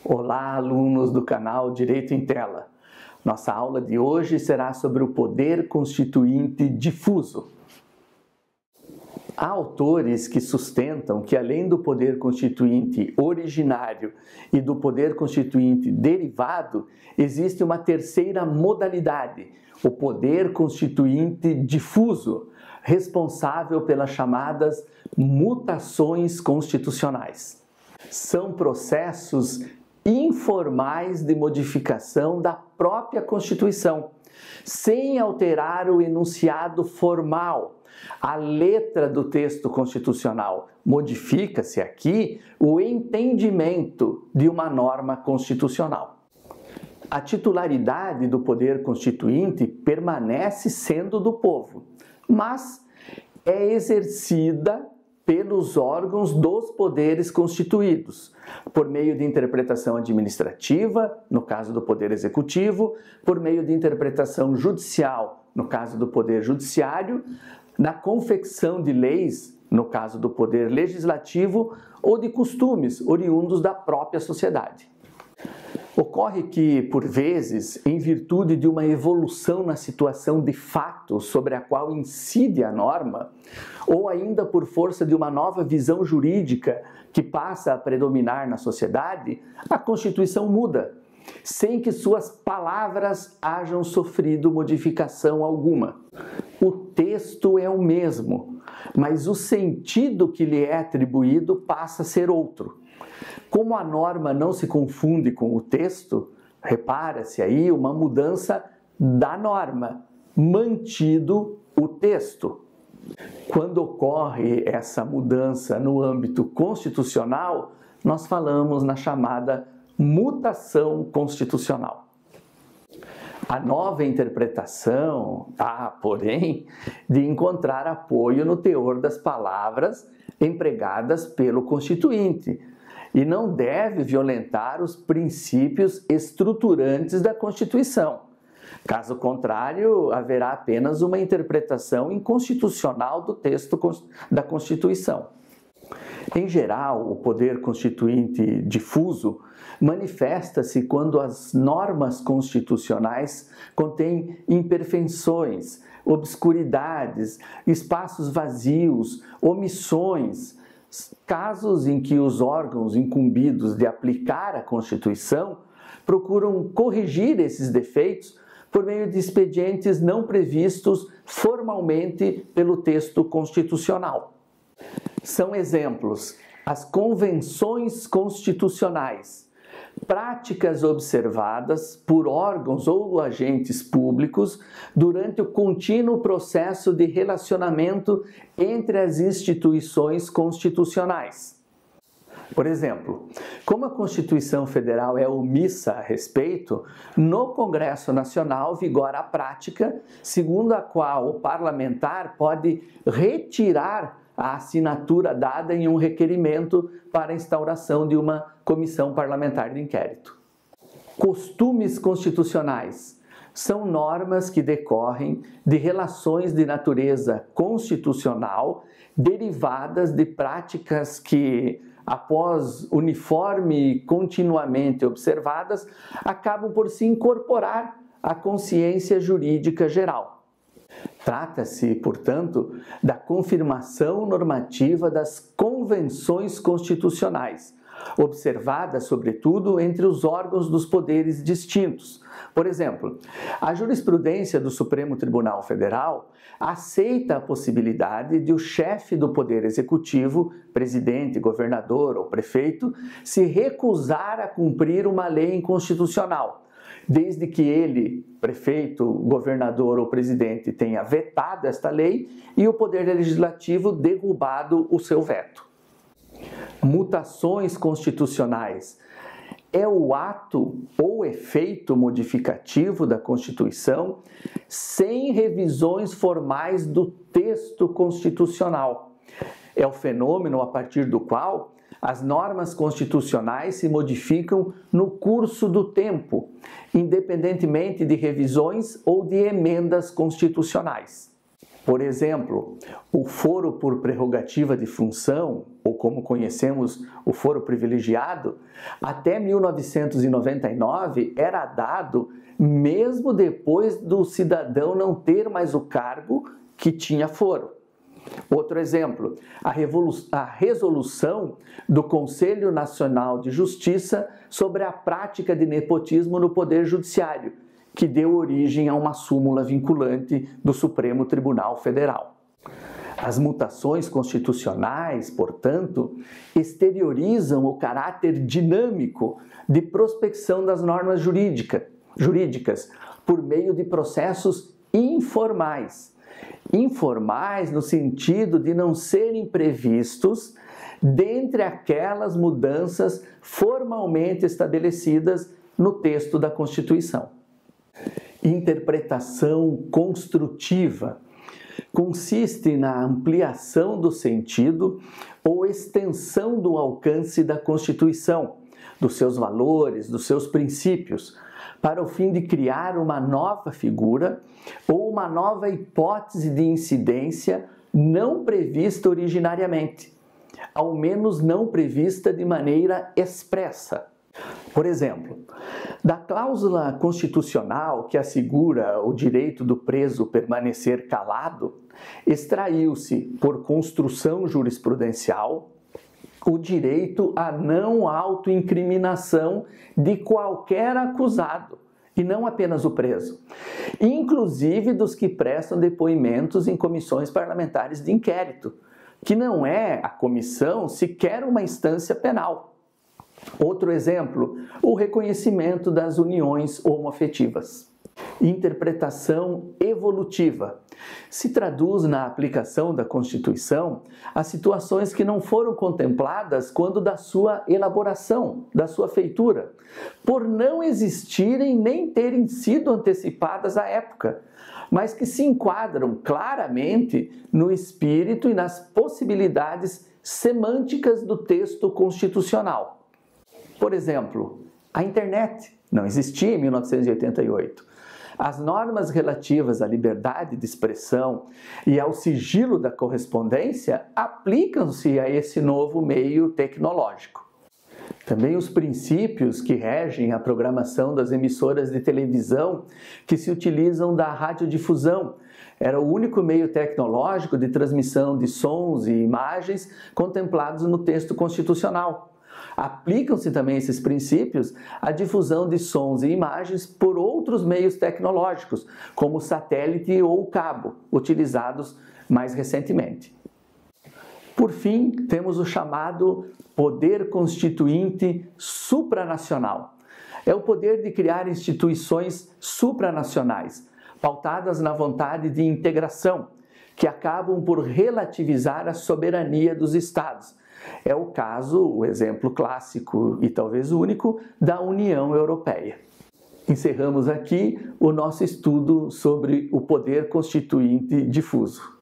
Olá, alunos do canal Direito em Tela. Nossa aula de hoje será sobre o poder constituinte difuso. Há autores que sustentam que, além do poder constituinte originário e do poder constituinte derivado, existe uma terceira modalidade, o poder constituinte difuso, responsável pelas chamadas mutações constitucionais. São processos informais de modificação da própria Constituição, sem alterar o enunciado formal, a letra do texto constitucional. Modifica-se aqui o entendimento de uma norma constitucional. A titularidade do poder constituinte permanece sendo do povo, mas é exercida pelos órgãos dos poderes constituídos, por meio de interpretação administrativa, no caso do Poder Executivo, por meio de interpretação judicial, no caso do Poder Judiciário, na confecção de leis, no caso do Poder Legislativo, ou de costumes oriundos da própria sociedade. Ocorre que, por vezes, em virtude de uma evolução na situação de fato sobre a qual incide a norma, ou ainda por força de uma nova visão jurídica que passa a predominar na sociedade, a Constituição muda, sem que suas palavras hajam sofrido modificação alguma. O texto é o mesmo, mas o sentido que lhe é atribuído passa a ser outro. Como a norma não se confunde com o texto, repara-se aí uma mudança da norma, mantido o texto. Quando ocorre essa mudança no âmbito constitucional, nós falamos na chamada mutação constitucional. A nova interpretação há, porém, de encontrar apoio no teor das palavras empregadas pelo Constituinte, e não deve violentar os princípios estruturantes da Constituição. Caso contrário, haverá apenas uma interpretação inconstitucional do texto da Constituição. Em geral, o poder constituinte difuso manifesta-se quando as normas constitucionais contêm imperfeições, obscuridades, espaços vazios, omissões, casos em que os órgãos incumbidos de aplicar a Constituição procuram corrigir esses defeitos por meio de expedientes não previstos formalmente pelo texto constitucional. São exemplos as convenções constitucionais, práticas observadas por órgãos ou agentes públicos durante o contínuo processo de relacionamento entre as instituições constitucionais. Por exemplo, como a Constituição Federal é omissa a respeito, no Congresso Nacional vigora a prática segundo a qual o parlamentar pode retirar a assinatura dada em um requerimento para a instauração de uma comissão parlamentar de inquérito. Costumes constitucionais são normas que decorrem de relações de natureza constitucional derivadas de práticas que, após uniforme e continuamente observadas, acabam por se incorporar à consciência jurídica geral. Trata-se, portanto, da confirmação normativa das convenções constitucionais, observada, sobretudo, entre os órgãos dos poderes distintos. Por exemplo, a jurisprudência do Supremo Tribunal Federal aceita a possibilidade de o chefe do Poder Executivo, presidente, governador ou prefeito, se recusar a cumprir uma lei inconstitucional, desde que ele, prefeito, governador ou presidente, tenha vetado esta lei e o Poder Legislativo derrubado o seu veto. Mutações constitucionais é o ato ou efeito modificativo da Constituição sem revisões formais do texto constitucional. É o fenômeno a partir do qual as normas constitucionais se modificam no curso do tempo, independentemente de revisões ou de emendas constitucionais. Por exemplo, o foro por prerrogativa de função, ou como conhecemos o foro privilegiado, até 1999 era dado mesmo depois do cidadão não ter mais o cargo que tinha foro. Outro exemplo, a resolução do Conselho Nacional de Justiça sobre a prática de nepotismo no Poder Judiciário, que deu origem a uma súmula vinculante do Supremo Tribunal Federal. As mutações constitucionais, portanto, exteriorizam o caráter dinâmico de prospecção das normas jurídicas por meio de processos informais. Informais no sentido de não serem previstos dentre aquelas mudanças formalmente estabelecidas no texto da Constituição. Interpretação construtiva consiste na ampliação do sentido ou extensão do alcance da Constituição, dos seus valores, dos seus princípios, para o fim de criar uma nova figura ou uma nova hipótese de incidência não prevista originariamente, ao menos não prevista de maneira expressa. Por exemplo, da cláusula constitucional que assegura o direito do preso permanecer calado, extraiu-se, por construção jurisprudencial, o direito à não autoincriminação de qualquer acusado, e não apenas o preso, inclusive dos que prestam depoimentos em comissões parlamentares de inquérito, que não é a comissão sequer uma instância penal. Outro exemplo, o reconhecimento das uniões homoafetivas. Interpretação evolutiva. Se traduz na aplicação da Constituição a situações que não foram contempladas quando da sua elaboração, da sua feitura, por não existirem nem terem sido antecipadas à época, mas que se enquadram claramente no espírito e nas possibilidades semânticas do texto constitucional. Por exemplo, a internet não existia em 1988. As normas relativas à liberdade de expressão e ao sigilo da correspondência aplicam-se a esse novo meio tecnológico. Também os princípios que regem a programação das emissoras de televisão que se utilizam da radiodifusão. Era o único meio tecnológico de transmissão de sons e imagens contemplados no texto constitucional. Aplicam-se também esses princípios à difusão de sons e imagens por outros meios tecnológicos, como o satélite ou o cabo, utilizados mais recentemente. Por fim, temos o chamado poder constituinte supranacional. É o poder de criar instituições supranacionais, pautadas na vontade de integração, que acabam por relativizar a soberania dos Estados. É o caso, o exemplo clássico e talvez único, da União Europeia. Encerramos aqui o nosso estudo sobre o poder constituinte difuso.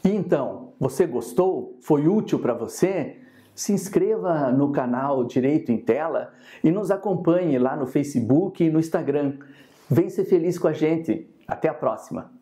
E então, você gostou? Foi útil para você? Se inscreva no canal Direito em Tela e nos acompanhe lá no Facebook e no Instagram. Vem ser feliz com a gente. Até a próxima!